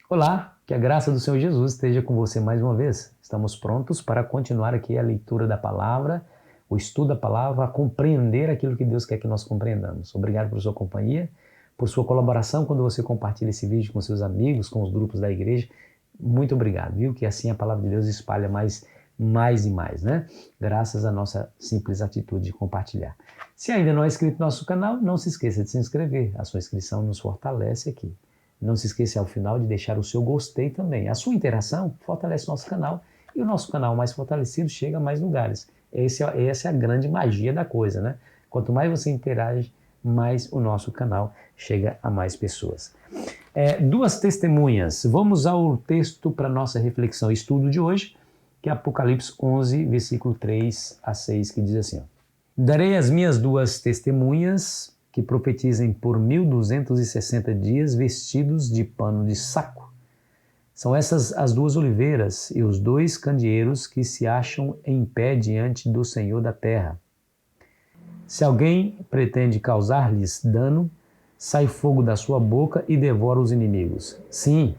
Olá, que a graça do Senhor Jesus esteja com você mais uma vez. Estamos prontos para continuar aqui a leitura da palavra, o estudo da palavra, a compreender aquilo que Deus quer que nós compreendamos. Obrigado por sua companhia, por sua colaboração quando você compartilha esse vídeo com seus amigos, com os grupos da igreja. Muito obrigado, viu? Que assim a palavra de Deus espalha mais e mais, né? Graças à nossa simples atitude de compartilhar. Se ainda não é inscrito no nosso canal, não se esqueça de se inscrever. A sua inscrição nos fortalece aqui. Não se esqueça ao final de deixar o seu gostei também. A sua interação fortalece o nosso canal e o nosso canal mais fortalecido chega a mais lugares. Essa é a grande magia da coisa, né? Quanto mais você interage, mais o nosso canal chega a mais pessoas. Duas testemunhas. Vamos ao texto para nossa reflexão e estudo de hoje, que é Apocalipse 11, versículo 3 a 6, que diz assim: ó, darei as minhas duas testemunhas que profetizem por 1260 dias vestidos de pano de saco. São essas as duas oliveiras e os dois candeeiros que se acham em pé diante do Senhor da terra. Se alguém pretende causar-lhes dano, sai fogo da sua boca e devora os inimigos. Sim,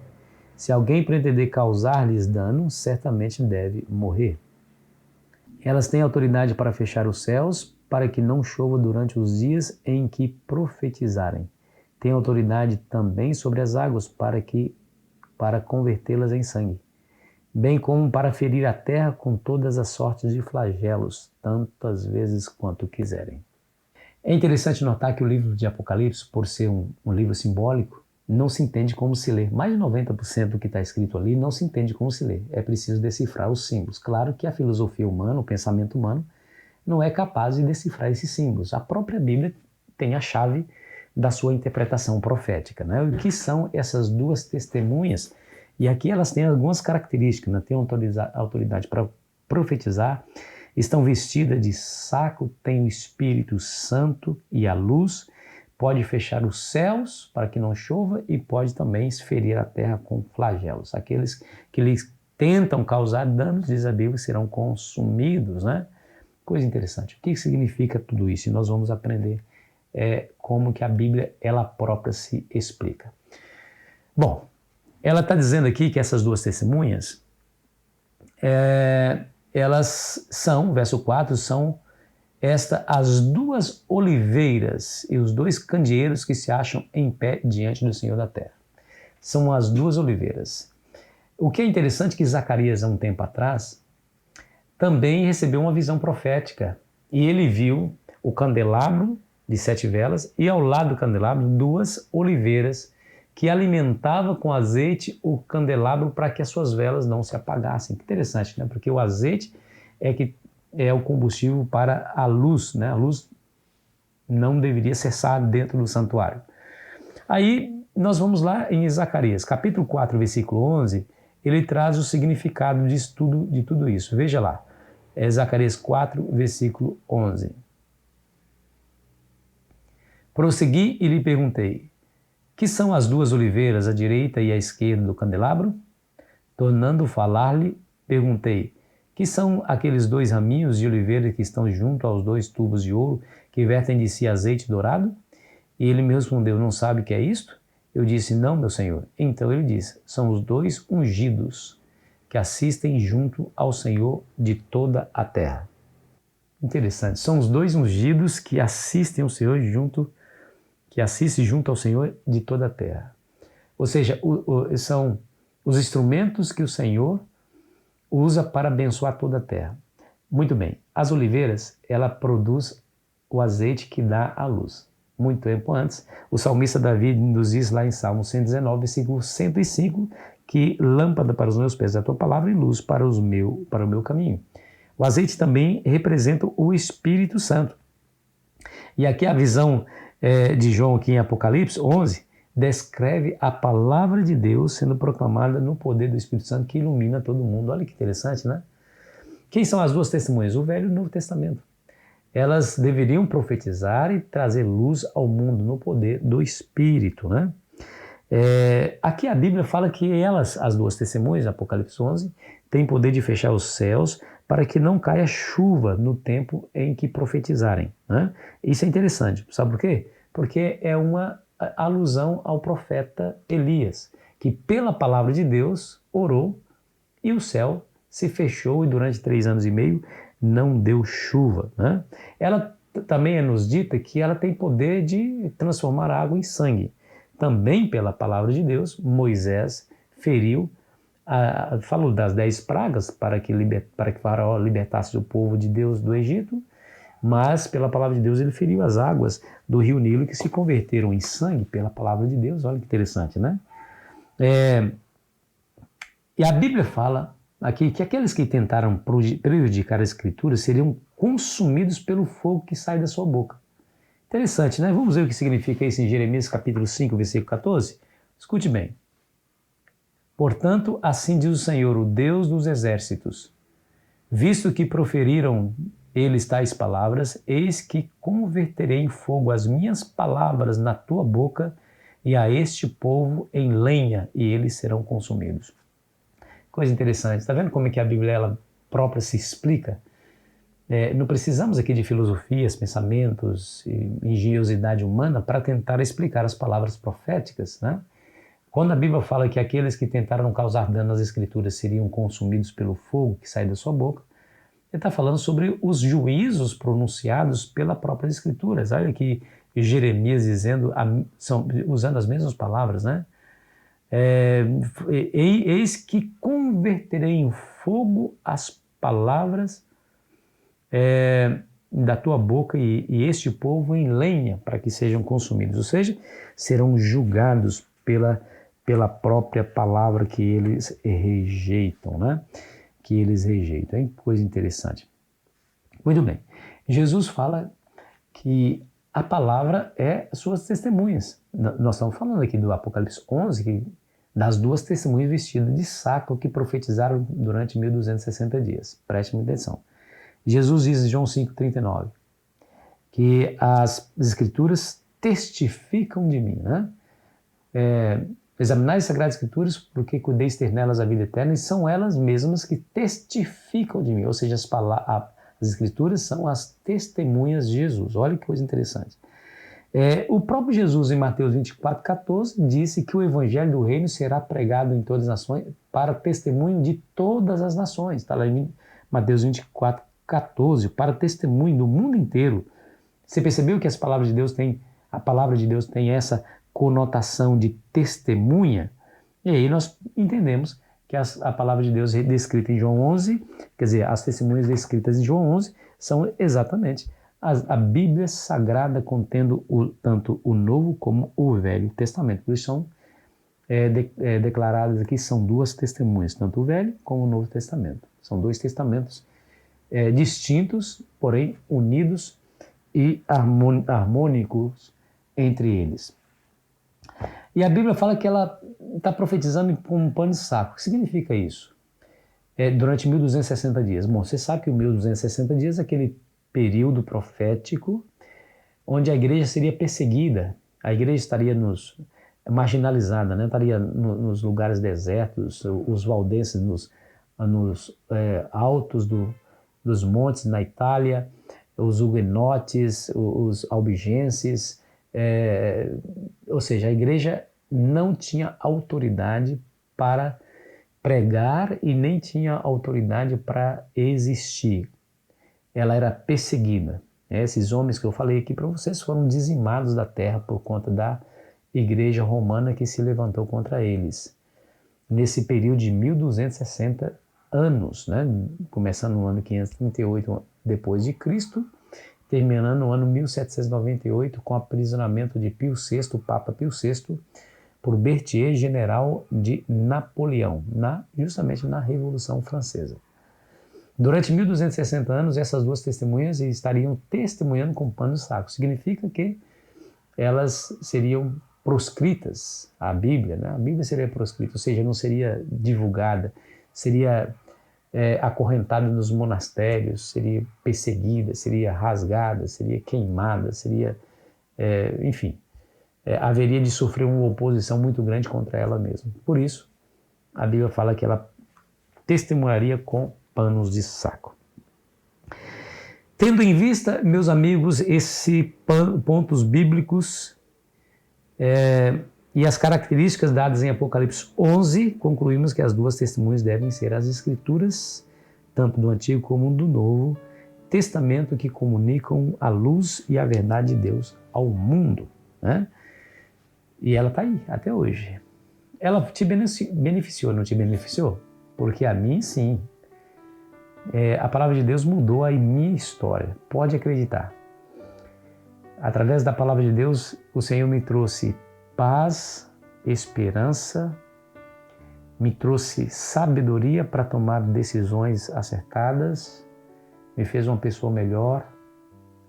se alguém pretender causar-lhes dano, certamente deve morrer. Elas têm autoridade para fechar os céus, para que não chova durante os dias em que profetizarem. Têm autoridade também sobre as águas, para convertê-las em sangue, bem como para ferir a terra com todas as sortes de flagelos, tantas vezes quanto quiserem. É interessante notar que o livro de Apocalipse, por ser um livro simbólico, não se entende como se lê. Mais de 90% do que está escrito ali não se entende como se lê. É preciso decifrar os símbolos. Claro que a filosofia humana, o pensamento humano, não é capaz de decifrar esses símbolos. A própria Bíblia tem a chave da sua interpretação profética, né? O que são essas duas testemunhas? E aqui elas têm algumas características, né? Têm autoridade para profetizar, estão vestidas de saco, têm o Espírito Santo e a luz, pode fechar os céus para que não chova e pode também ferir a terra com flagelos. Aqueles que lhes tentam causar danos, diz a Bíblia, serão consumidos, né? Coisa interessante. O que significa tudo isso? E nós vamos aprender como que a Bíblia, ela própria se explica. Bom, ela está dizendo aqui que essas duas testemunhas, elas são, verso 4, são as duas oliveiras e os dois candeeiros que se acham em pé diante do Senhor da terra. São as duas oliveiras. O que é interessante é que Zacarias, há um tempo atrás, também recebeu uma visão profética e ele viu o candelabro de 7 velas e ao lado do candelabro duas oliveiras que alimentavam com azeite o candelabro para que as suas velas não se apagassem. Que interessante, né? Porque o azeite é o combustível para a luz, né? A luz não deveria cessar dentro do santuário. Aí nós vamos lá em Zacarias, capítulo 4, versículo 11, ele traz o significado de tudo isso. Veja lá, Zacarias 4, versículo 11. Prossegui e lhe perguntei: que são as duas oliveiras à direita e à esquerda do candelabro? Tornando falar-lhe, perguntei: que são aqueles dois raminhos de oliveira que estão junto aos dois tubos de ouro que vertem de si azeite dourado? E ele me respondeu: não sabe o que é isto? Eu disse: não, meu senhor. Então ele disse: são os dois ungidos que assistem junto ao Senhor de toda a terra. Interessante, são os dois ungidos que assistem ao Senhor junto ao Senhor de toda a terra. Ou seja, são os instrumentos que o Senhor usa para abençoar toda a terra. Muito bem, as oliveiras, ela produz o azeite que dá a luz. Muito tempo antes, o salmista Davi nos diz lá em Salmo 119, versículo 105, que lâmpada para os meus pés é a tua palavra e luz para o meu caminho. O azeite também representa o Espírito Santo. E aqui a visão de João aqui em Apocalipse 11 descreve a palavra de Deus sendo proclamada no poder do Espírito Santo que ilumina todo mundo. Olha que interessante, né? Quem são as duas testemunhas? O Velho e o Novo Testamento. Elas deveriam profetizar e trazer luz ao mundo no poder do Espírito, né? Aqui a Bíblia fala que elas, as duas testemunhas, Apocalipse 11, têm poder de fechar os céus para que não caia chuva no tempo em que profetizarem, né? Isso é interessante, sabe por quê? Porque é uma alusão ao profeta Elias, que pela palavra de Deus orou e o céu se fechou e durante 3 anos e meio não deu chuva, né? Ela também é nos dita que ela tem poder de transformar água em sangue. Também pela palavra de Deus, Moisés feriu, falou das 10 pragas para que Faraó libertasse o povo de Deus do Egito, mas pela palavra de Deus ele feriu as águas do rio Nilo que se converteram em sangue pela palavra de Deus. Olha que interessante, né? E a Bíblia fala aqui que aqueles que tentaram prejudicar a Escritura seriam consumidos pelo fogo que sai da sua boca. Interessante, né? Vamos ver o que significa isso em Jeremias capítulo 5, versículo 14? Escute bem. Portanto, assim diz o Senhor, o Deus dos exércitos, visto que proferiram eles tais palavras, eis que converterei em fogo as minhas palavras na tua boca e a este povo em lenha, e eles serão consumidos. Coisa interessante. Está vendo como é que a Bíblia ela própria se explica? Não precisamos aqui de filosofias, pensamentos e engenhosidade humana para tentar explicar as palavras proféticas, né? Quando a Bíblia fala que aqueles que tentaram causar dano às Escrituras seriam consumidos pelo fogo que sai da sua boca, ele está falando sobre os juízos pronunciados pelas próprias Escrituras. Olha aqui Jeremias dizendo, usando as mesmas palavras, né? Eis que converterei em fogo as palavras da tua boca e este povo em lenha para que sejam consumidos, ou seja, serão julgados pela própria palavra que eles rejeitam, né? Que eles rejeitam. É coisa interessante. Muito bem. Jesus fala que a palavra é suas testemunhas. Nós estamos falando aqui do Apocalipse 11, das 2 testemunhas vestidas de saco que profetizaram durante 1260 dias. Preste muita atenção. Jesus diz em João 5,39 que as Escrituras testificam de mim, né? Examinai as Sagradas Escrituras porque cuideis ter nelas a vida eterna e são elas mesmas que testificam de mim, ou seja, as Escrituras são as testemunhas de Jesus. Olha que coisa interessante. O próprio Jesus em Mateus 24,14 disse que o Evangelho do Reino será pregado em todas as nações para testemunho de todas as nações. Está lá em Mateus 24,14, para testemunho do mundo inteiro. Você percebeu que a palavra de Deus tem essa conotação de testemunha? E aí nós entendemos que a palavra de Deus descrita em João 11, quer dizer, as testemunhas descritas em João 11 são exatamente a Bíblia Sagrada contendo tanto o Novo como o Velho Testamento. Por isso são declaradas aqui, são 2 testemunhas, tanto o Velho como o Novo Testamento. São 2 testamentos distintos, porém unidos e harmônicos entre eles. E a Bíblia fala que ela está profetizando com um pano de saco. O que significa isso? Durante 1260 dias. Bom, você sabe que o 1260 dias é aquele período profético onde a igreja seria perseguida. A igreja estaria marginalizada, né? Estaria nos lugares desertos, os valdenses nos altos dos montes na Itália, os huguenotes, os albigenses, ou seja, a igreja não tinha autoridade para pregar e nem tinha autoridade para existir. Ela era perseguida. Esses homens que eu falei aqui para vocês foram dizimados da terra por conta da igreja romana que se levantou contra eles. Nesse período de 1260 anos, né? Começando no ano 538 depois de Cristo, terminando no ano 1798 com o aprisionamento de Pio VI, o Papa Pio VI, por Berthier, general de Napoleão, justamente na Revolução Francesa. Durante 1260 anos, essas 2 testemunhas estariam testemunhando com pano de saco. Significa que elas seriam proscritas, a Bíblia, né? A Bíblia seria proscrita, ou seja, não seria divulgada, seria acorrentada nos monastérios, seria perseguida, seria rasgada, seria queimada, seria, enfim, haveria de sofrer uma oposição muito grande contra ela mesma. Por isso, a Bíblia fala que ela testemunharia com panos de saco. Tendo em vista, meus amigos, esses pontos bíblicos, E as características dadas em Apocalipse 11, concluímos que as duas testemunhas devem ser as Escrituras, tanto do Antigo como do Novo Testamento, que comunicam a luz e a verdade de Deus ao mundo, né? E ela está aí, até hoje. Ela te beneficiou, não te beneficiou? Porque a mim, sim. A palavra de Deus mudou a minha história, pode acreditar. Através da palavra de Deus, o Senhor me trouxe paz, esperança, me trouxe sabedoria para tomar decisões acertadas, me fez uma pessoa melhor.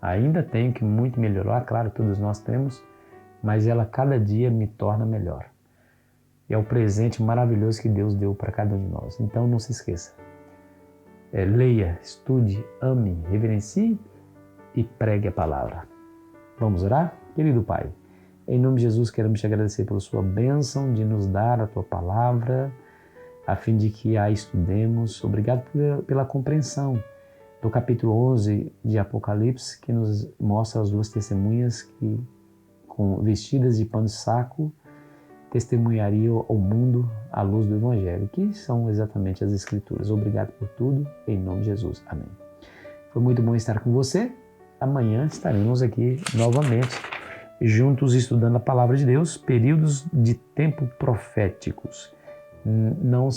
Ainda tenho que muito melhorar, claro, todos nós temos, mas ela cada dia me torna melhor. E é o presente maravilhoso que Deus deu para cada um de nós. Então não se esqueça. Leia, estude, ame, reverencie e pregue a palavra. Vamos orar? Querido Pai, em nome de Jesus queremos te agradecer pela sua bênção de nos dar a tua palavra, a fim de que a estudemos. Obrigado pela compreensão do capítulo 11 de Apocalipse, que nos mostra as duas testemunhas que, vestidas de pano de saco, testemunhariam ao mundo a luz do Evangelho, que são exatamente as Escrituras. Obrigado por tudo, em nome de Jesus. Amém. Foi muito bom estar com você. Amanhã estaremos aqui novamente, juntos estudando a Palavra de Deus, períodos de tempo proféticos. Não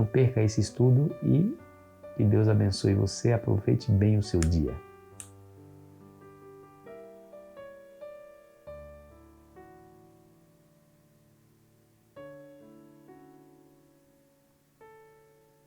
perca esse estudo e que Deus abençoe você. Aproveite bem o seu dia.